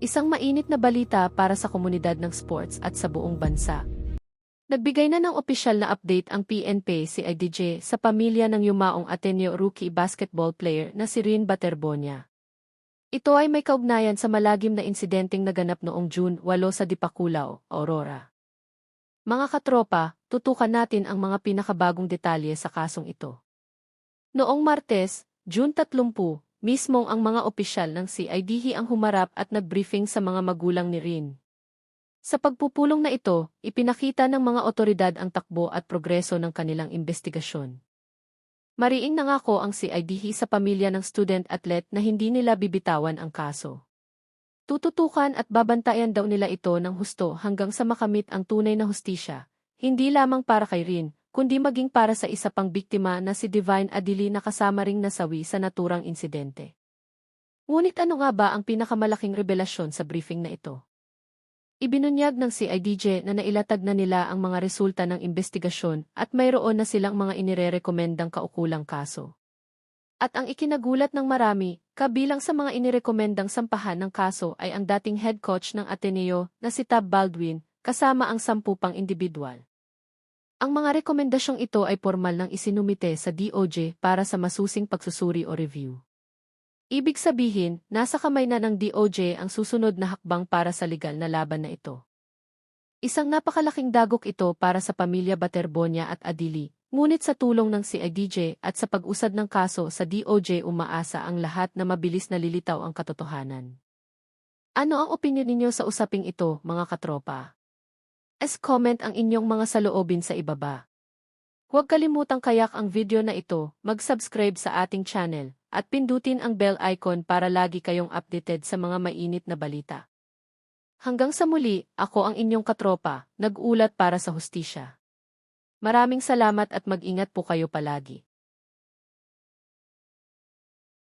Isang mainit na balita para sa komunidad ng sports at sa buong bansa. Nagbigay na ng opisyal na update ang PNP si IDJ sa pamilya ng yumaong Ateneo rookie basketball player na si Rin Baterbonia. Ito ay may kaugnayan sa malagim na insidenteng naganap noong June 8 sa Dipakulaw, Aurora. Mga katropa, tutukan natin ang mga pinakabagong detalye sa kasong ito. Noong Martes, June 30, mismong ang mga opisyal ng CIDH ang humarap at nagbriefing sa mga magulang ni Rin. Sa pagpupulong na ito, ipinakita ng mga otoridad ang takbo at progreso ng kanilang investigasyon. Mariing nangako ang CIDH sa pamilya ng student-athlete na hindi nila bibitawan ang kaso. Tututukan at babantayan daw nila ito ng husto hanggang sa makamit ang tunay na hustisya, hindi lamang para kay Rin, kundi maging para sa isa pang biktima na si Divine Adili na kasama ring nasawi sa naturang insidente. Ngunit ano nga ba ang pinakamalaking revelasyon sa briefing na ito? Ibinunyag ng CIDJ na nailatag na nila ang mga resulta ng investigasyon at mayroon na silang mga inirerekomendang kaukulang kaso. At ang ikinagulat ng marami, kabilang sa mga inirekomendang sampahan ng kaso ay ang dating head coach ng Ateneo na si Tab Baldwin, kasama ang 10 pang individual. Ang mga rekomendasyong ito ay formal ng isinumite sa DOJ para sa masusing pagsusuri o review. Ibig sabihin, nasa kamay na ng DOJ ang susunod na hakbang para sa legal na laban na ito. Isang napakalaking dagok ito para sa pamilya Baterbonia at Adili, ngunit sa tulong ng CIDJ at sa pag-usad ng kaso sa DOJ umaasa ang lahat na mabilis na lilitaw ang katotohanan. Ano ang opinyon ninyo sa usaping ito, mga katropa? Comment ang inyong mga saloobin sa ibaba. Huwag kalimutang kayak ang video na ito, mag-subscribe sa ating channel, at pindutin ang bell icon para lagi kayong updated sa mga mainit na balita. Hanggang sa muli, ako ang inyong katropa, nag-ulat para sa hustisya. Maraming salamat at mag-ingat po kayo palagi.